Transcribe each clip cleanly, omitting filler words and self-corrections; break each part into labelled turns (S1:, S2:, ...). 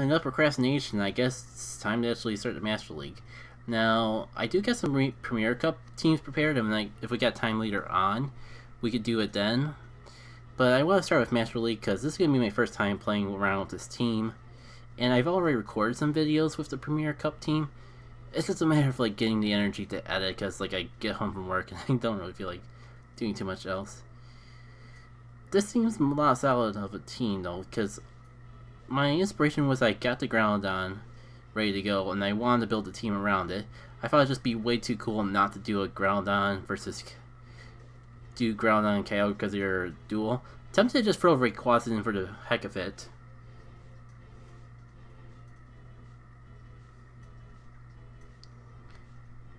S1: enough procrastination. I guess it's time to actually start the Master League. Now, I do get some Premier Cup teams prepared, and if we got time later on, we could do it then. But I want to start with Master League because this is going to be my first time playing around with this team. And I've already recorded some videos with the Premier Cup team. It's just a matter of like getting the energy to edit because like I get home from work and I don't really feel like doing too much else. This seems a lot solid of a team though, because my inspiration was I got the Groudon ready to go and I wanted to build a team around it. I thought it'd just be way too cool not to do a Groudon versus do Groudon and Kygore because they're dual. Tempted to just throw Rayquaza in for the heck of it.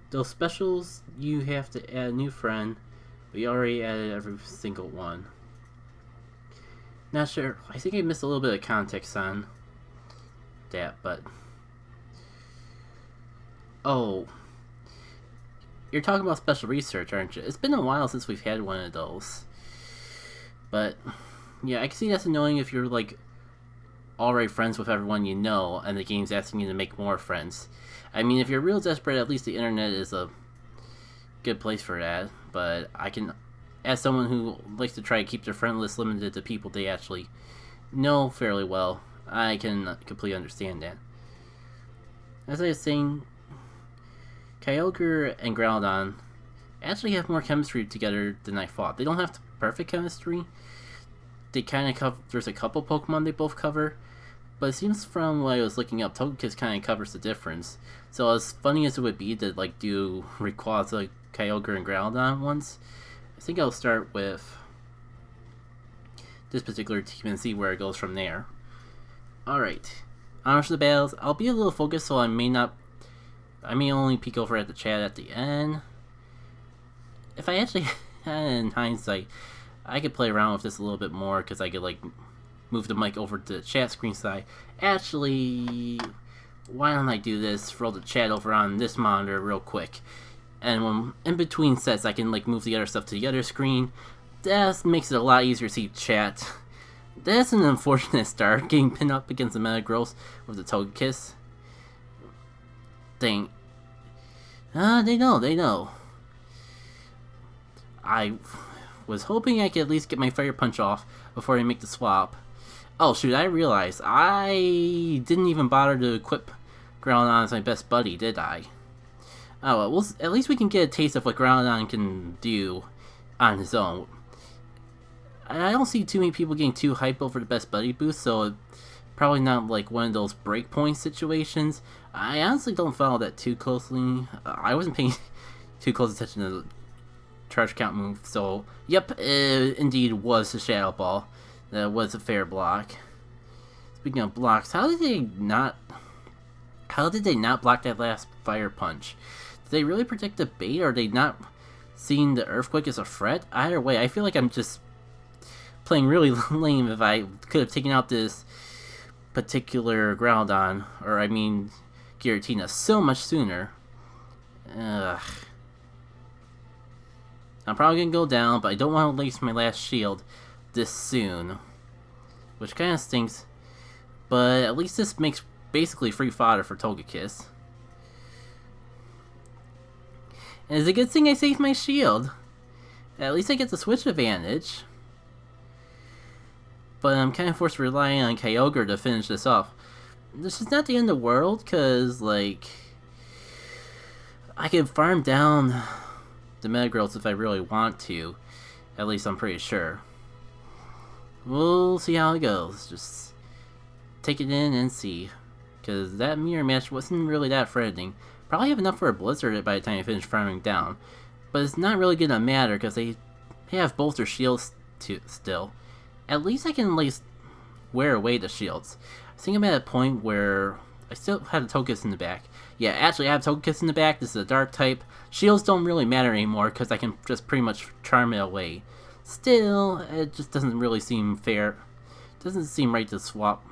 S1: Those specials, you have to add a new friend, but you already added every single one. Not sure, I think I missed a little bit of context on that, but... Oh. You're talking about special research, aren't you? It's been a while since we've had one of those. But, yeah, I can see that's annoying if you're, like, already friends with everyone you know, and the game's asking you to make more friends. I mean, if you're real desperate, at least the internet is a good place for that. But I can, as someone who likes to try to keep their friend list limited to people they actually know fairly well, I can completely understand that. As I was saying, Kygore and Groudon actually have more chemistry together than I thought. They don't have the perfect chemistry. They kind of cover, there's a couple Pokemon they both cover. But it seems from what I was looking up, Togekiss kind of covers the difference. So as funny as it would be to like do Rayquaza, Kygore, and Groudon once, I think I'll start with this particular team and see where it goes from there. Alright, on to the battles. I'll be a little focused, so I may only peek over at the chat at the end. If I actually had in hindsight, I could play around with this a little bit more because I could like move the mic over to the chat screen side. Actually, why don't I do this? Throw the chat over on this monitor real quick. And when in between sets, I can like move the other stuff to the other screen. That makes it a lot easier to see chat. That's an unfortunate start, getting pinned up against the Metagross with the Togekiss. Dang. They know. I was hoping I could at least get my Fire Punch off before I make the swap. Oh shoot, I realized I didn't even bother to equip Groudon as my best buddy, did I? Oh well, at least we can get a taste of what Groudon can do on his own. I don't see too many people getting too hyped over the best buddy boost, so probably not like one of those breakpoint situations. I honestly don't follow that too closely. I wasn't paying too close attention to the charge count move, so yep, it indeed was a Shadow Ball. That was a fair block. Speaking of blocks, how did they not block that last Fire Punch? Did they really protect the bait, or are they not seeing the Earthquake as a threat? Either way, I feel like I'm just playing really lame if I could have taken out this particular Groudon, or I mean Giratina, so much sooner. Ugh. I'm probably gonna go down, but I don't want to waste my last shield this soon, which kind of stinks, but at least this makes basically free fodder for Togekiss. And it's a good thing I saved my shield. At least I get the switch advantage. But I'm kind of forced to rely on Kygore to finish this off. This is not the end of the world, because, like, I can farm down the Metagross if I really want to. At least I'm pretty sure. We'll see how it goes. Just take it in and see. Because that mirror match wasn't really that threatening. Probably have enough for a Blizzard by the time I finish farming down. But it's not really gonna matter because they have both their shields still. At least I can at least wear away the shields. I think I'm at a point where I still have a Togekiss in the back. Yeah, actually I have Togekiss in the back. This is a dark type. Shields don't really matter anymore because I can just pretty much charm it away. Still, it just doesn't really seem fair. It doesn't seem right to swap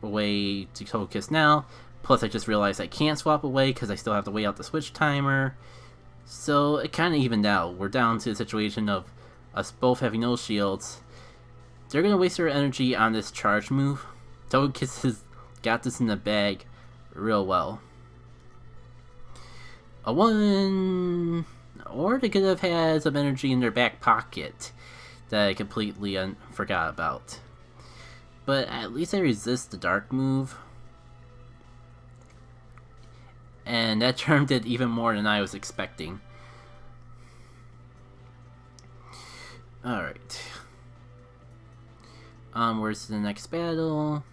S1: away to Togekiss now. Plus I just realized I can't swap away because I still have to wait out the switch timer. So it kind of evened out. We're down to a situation of us both having no shields. They're going to waste their energy on this charge move. Togekiss is got this in the bag real well. A 1, or they could have had some energy in their back pocket that I completely forgot about. But at least I resist the dark move. And that charm did even more than I was expecting. Alright. Onwards to the next battle.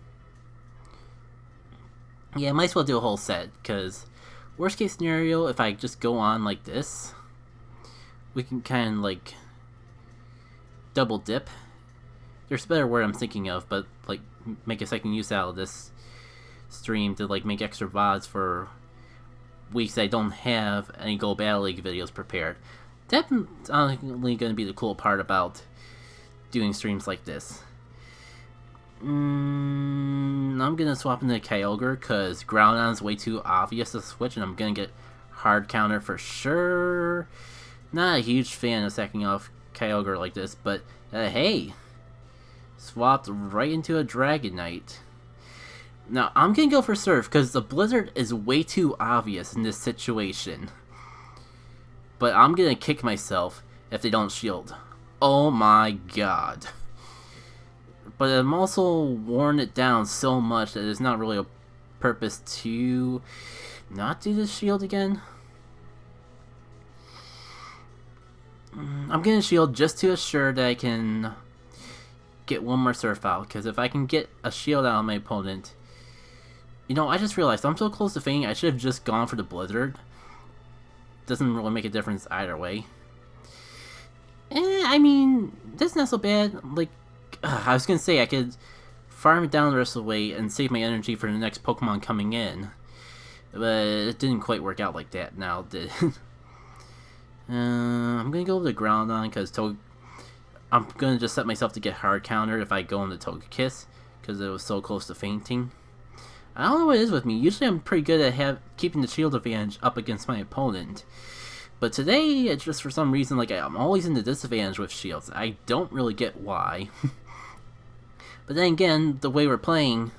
S1: Yeah, might as well do a whole set, because worst case scenario, if I just go on like this, we can kind of like double dip. There's a better word I'm thinking of, but like make a second use out of this stream to like make extra VODs for weeks I don't have any Go Battle League videos prepared. That's only going to be the cool part about doing streams like this. I'm going to swap into Kygore because Groudon is way too obvious to switch, and I'm going to get hard counter for sure. Not a huge fan of sacking off Kygore like this, but hey, swapped right into a Dragonite. Now, I'm going to go for Surf because the Blizzard is way too obvious in this situation. But I'm going to kick myself if they don't shield. Oh my god. But I'm also worn it down so much that there's not really a purpose to not do the shield again. I'm going to shield just to assure that I can get one more Surf out. Because if I can get a shield out on my opponent... You know, I just realized I'm so close to fainting, I should have just gone for the Blizzard. Doesn't really make a difference either way. I mean, that's not so bad. Like, I was gonna say I could farm it down the rest of the way and save my energy for the next Pokemon coming in. But it didn't quite work out like that now, did it? I'm gonna go with the Groudon because I'm gonna just set myself to get hard countered if I go into Togekiss because it was so close to fainting. I don't know what it is with me. Usually I'm pretty good at keeping the shield advantage up against my opponent. But today, it's just for some reason, like, I'm always in the disadvantage with shields. I don't really get why. But then again, the way we're playing,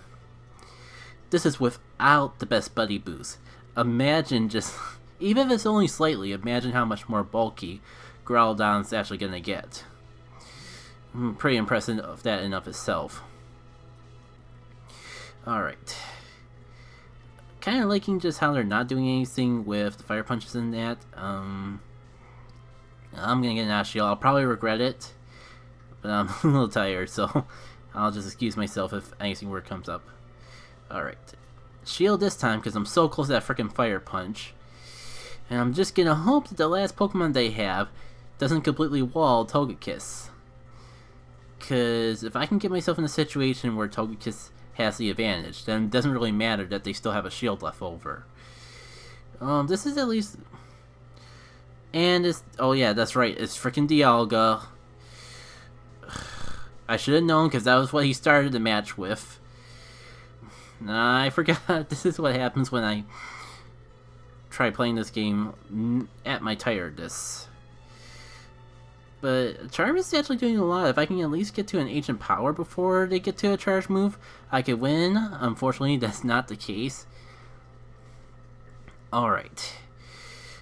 S1: this is without the best buddy boost. Imagine just, even if it's only slightly, imagine how much more bulky Groudon's actually going to get. Pretty impressive of that in of itself. Alright. Kind of liking just how they're not doing anything with the fire punches in that. I'm gonna get an Ash Shield. I'll probably regret it, but I'm a little tired, so I'll just excuse myself if anything weird comes up. Alright. Shield this time because I'm so close to that freaking fire punch. And I'm just gonna hope that the last Pokemon they have doesn't completely wall Togekiss. Because if I can get myself in a situation where Togekiss has the advantage, then it doesn't really matter that they still have a shield left over. This is at least... And it's... Oh yeah, that's right, it's freaking Dialga. I should have known because that was what he started the match with. Nah, I forgot. This is what happens when I try playing this game at my tiredness. But Charm is actually doing a lot. If I can at least get to an Ancient Power before they get to a charge move, I could win. Unfortunately, that's not the case. Alright.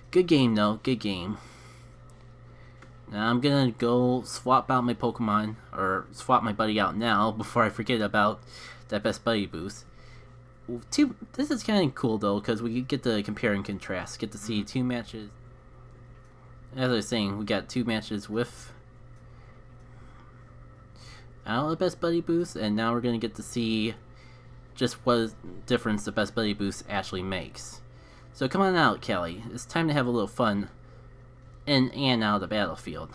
S1: Good game, though. Good game. Now I'm gonna go swap out my Pokemon, or swap my buddy out now, before I forget about that best buddy boost. This is kind of cool, though, because we get to compare and contrast. Get to see two matches. As I was saying, we got two matches with out the best buddy boost, and now we're going to get to see just what difference the best buddy boost actually makes. So come on out, Kelly. It's time to have a little fun in and out of the battlefield.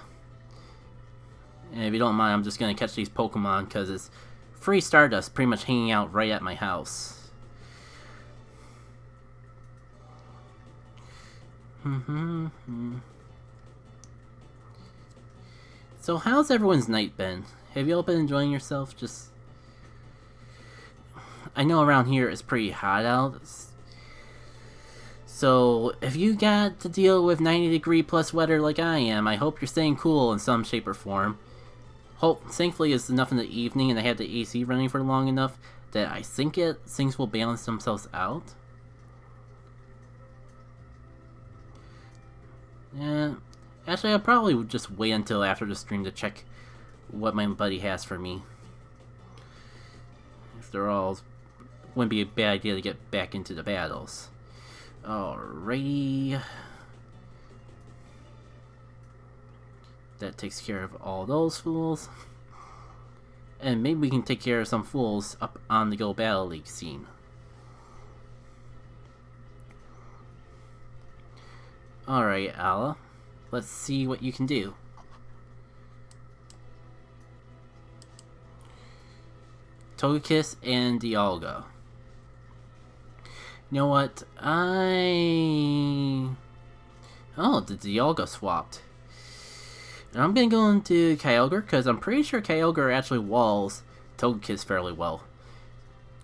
S1: And if you don't mind, I'm just going to catch these Pokemon because it's free Stardust pretty much hanging out right at my house. So how's everyone's night been? Have you all been enjoying yourself? Just... I know around here it's pretty hot out. So if you got to deal with 90-degree plus weather like I am, I hope you're staying cool in some shape or form. Thankfully it's enough in the evening and I had the AC running for long enough that I think things will balance themselves out. Yeah, actually, I'll probably just wait until after the stream to check what my buddy has for me. After all, wouldn't be a bad idea to get back into the battles. Alrighty. That takes care of all those fools. And maybe we can take care of some fools up on the Go Battle League scene. Alright, Ala. Let's see what you can do. Togekiss and Dialga. You know what? Oh, the Dialga swapped. And I'm gonna go into Kygore, because I'm pretty sure Kygore actually walls Togekiss fairly well.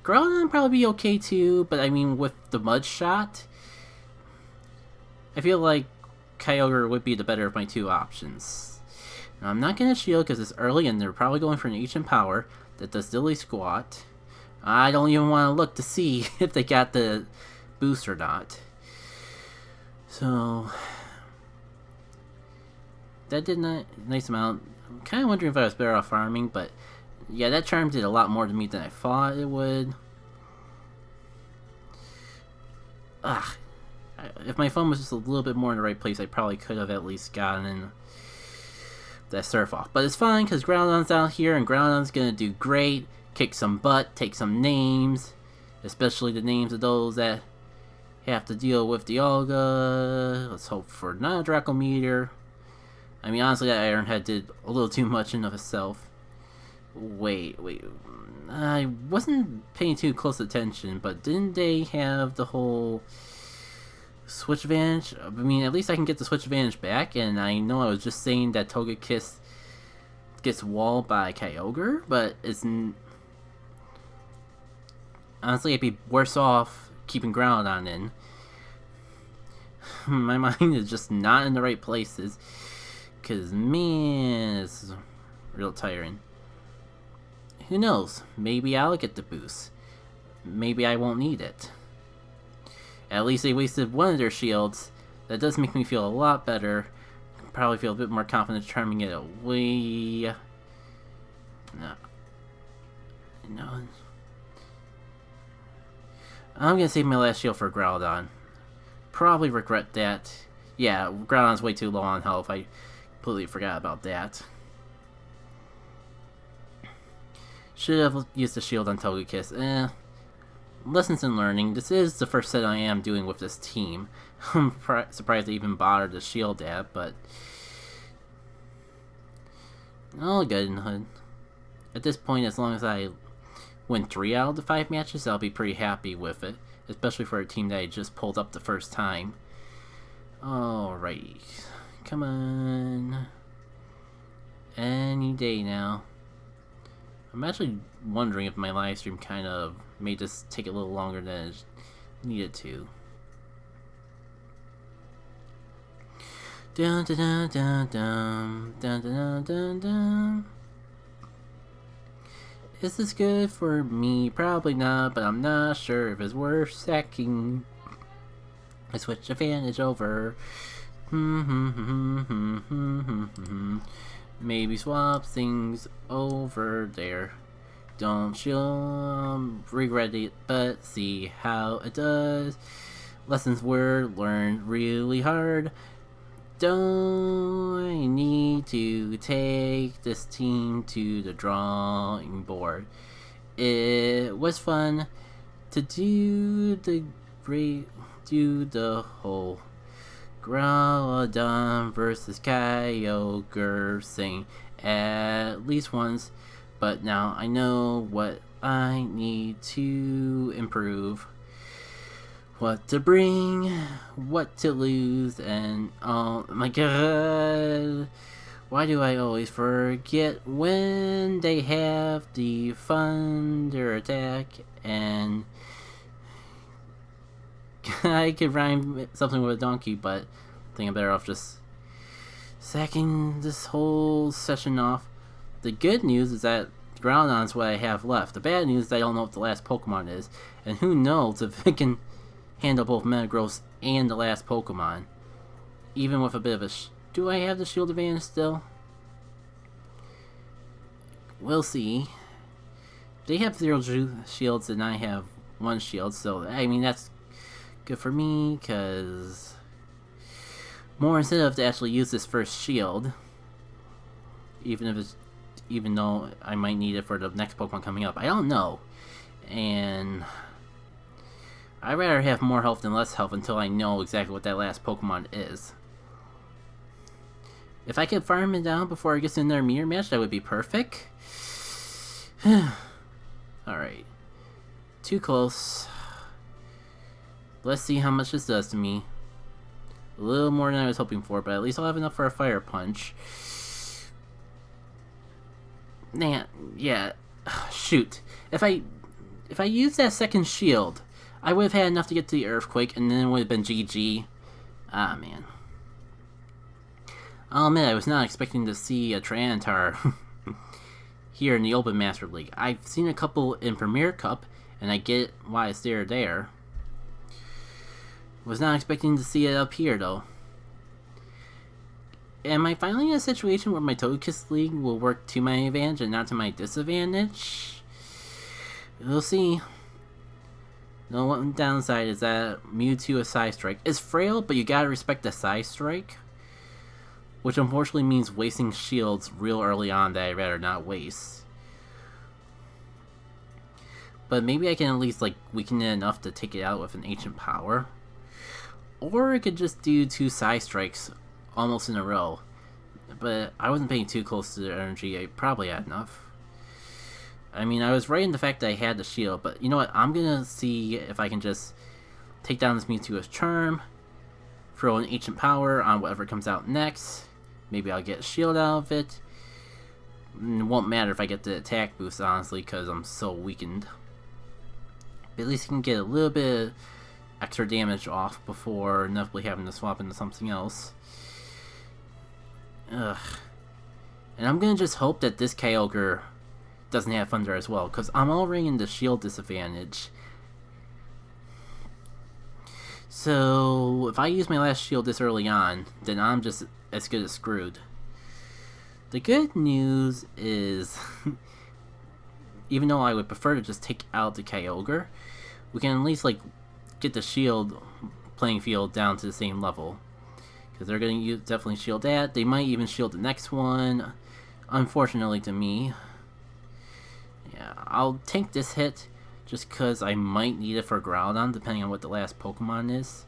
S1: Groudon probably be okay too, but I mean, with the Mud Shot, I feel like Kygore would be the better of my two options. Now, I'm not gonna shield because it's early and they're probably going for an ancient power that does dilly squat. I don't even want to look to see if they got the boost or not. So that did a nice amount. I'm kind of wondering if I was better off farming, but yeah, that charm did a lot more to me than I thought it would. If my phone was just a little bit more in the right place, I probably could have at least gotten that surf off. But it's fine, because Groudon's out here, and Groudon's gonna do great. Kick some butt, take some names. Especially the names of those that have to deal with Dialga. Let's hope for not a Draco Meteor. I mean, honestly, that Ironhead did a little too much in of itself. Wait. I wasn't paying too close attention, but didn't they have the whole switch advantage? I mean, at least I can get the switch advantage back, and I know I was just saying that Togekiss gets walled by Kygore, but it's... Honestly, I'd be worse off keeping Groudon in. My mind is just not in the right places, because, man, it's real tiring. Who knows? Maybe I'll get the boost. Maybe I won't need it. At least they wasted one of their shields. That does make me feel a lot better. Probably feel a bit more confident charming it away. No. I'm gonna save my last shield for Groudon. Probably regret that. Yeah, Groudon's way too low on health. I completely forgot about that. Should have used the shield on Togekiss. Lessons in learning. This is the first set I am doing with this team. I'm surprised they even bothered to shield that, but... all good in Hood. At this point, as long as I win 3 out of the 5 matches, I'll be pretty happy with it. Especially for a team that I just pulled up the first time. Alrighty. Come on. Any day now. I'm actually wondering if my live stream kind of may just take a little longer than it needed to. Dun dun dun dun dun dun dun dun dun. Is this good for me? Probably not, but I'm not sure if it's worth sacking. I switch advantage over. Maybe swap things over there. Don't you regret it, but see how it does. Lessons were learned really hard. Don't I need to take this team to the drawing board? It was fun to do the whole Groudon versus Kygore thing at least once, but now I know what I need to improve. What to bring, what to lose, and oh my god, why do I always forget when they have the thunder attack? And I could rhyme something with a donkey, but I think I'm better off just sacking this whole session off. The good news is that Groudon's what I have left. The bad news is I don't know what the last Pokemon is, and who knows if it can handle both Metagross and the last Pokemon. Even with a bit of a... do I have the shield advantage still? We'll see. They have 0 shields and I have 1 shield, so I mean that's good for me, because more incentive to actually use this first shield, even though I might need it for the next Pokemon coming up. I don't know, and I'd rather have more health than less health until I know exactly what that last Pokemon is. If I could farm it down before it gets in their mirror match, that would be perfect. Alright. Too close. Let's see how much this does to me. A little more than I was hoping for, but at least I'll have enough for a Fire Punch. Nah, yeah. Shoot. If I used that second shield, I would have had enough to get to the Earthquake, and then it would have been GG. Ah, man. I'll admit, I was not expecting to see a Tyranitar here in the Open Master League. I've seen a couple in Premier Cup, and I get why it's there. Was not expecting to see it up here, though. Am I finally in a situation where my Togekiss League will work to my advantage and not to my disadvantage? We'll see. The one downside is that Mewtwo with Psy Strike is frail, but you gotta respect the Psy Strike. Which unfortunately means wasting shields real early on that I'd rather not waste. But maybe I can at least weaken it enough to take it out with an Ancient Power. Or I could just do 2 Psy Strikes almost in a row. But I wasn't paying too close to the energy, I probably had enough. I mean, I was right in the fact that I had the shield, but you know what, I'm gonna see if I can just take down this Mewtwo with Charm, throw an Ancient Power on whatever comes out next. Maybe I'll get a shield out of it. It won't matter if I get the attack boost, honestly, because I'm so weakened. But at least I can get a little bit of extra damage off before inevitably having to swap into something else. Ugh. And I'm gonna just hope that this Kyogre doesn't have Thunder as well, because I'm already in the shield disadvantage. So if I use my last shield this early on, then I'm just as good as screwed. The good news is, even though I would prefer to just take out the Kyogre, we can at least get the shield playing field down to the same level. Because they're going to definitely shield that. They might even shield the next one. Unfortunately to me. Yeah, I'll tank this hit just because I might need it for Groudon, depending on what the last Pokemon is.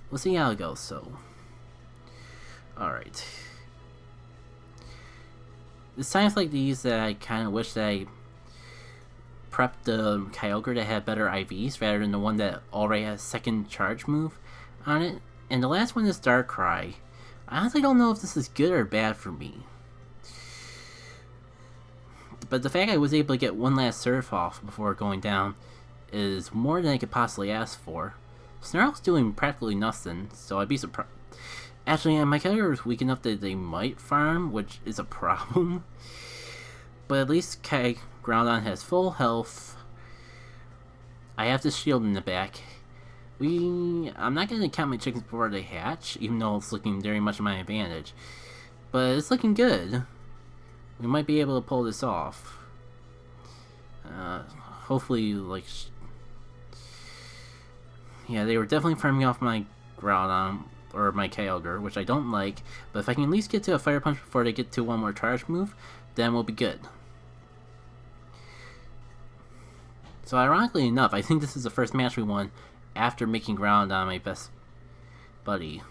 S1: We'll see how it goes, so. Alright. It's times like these that I kind of wish that I prepped the Kyogre to have better IVs rather than the one that already has second charge move on it. And the last one is Darkrai. I honestly don't know if this is good or bad for me. But the fact I was able to get one last Surf off before going down is more than I could possibly ask for. Snarl's doing practically nothing, so I'd be surprised. Actually, my Kyogre is weak enough that they might farm, which is a problem. But at least Groudon has full health. I have the shield in the back. I'm not going to count my chickens before they hatch, even though it's looking very much to my advantage. But it's looking good. We might be able to pull this off. Hopefully, yeah, they were definitely farming off my Groudon, or my Kyogre, which I don't like. But if I can at least get to a Fire Punch before they get to one more charge move, then we'll be good. So ironically enough, I think this is the first match we won after making Groudon my best buddy.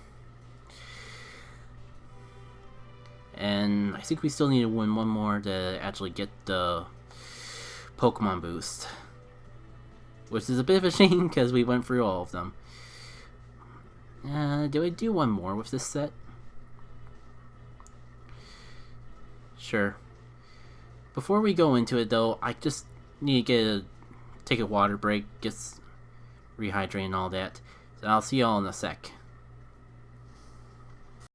S1: And I think we still need to win one more to actually get the Pokemon boost. Which is a bit of a shame because we went through all of them. Do I do one more with this set? Sure. Before we go into it though, I just need to take a water break, get rehydrate and all that. So I'll see y'all in a sec.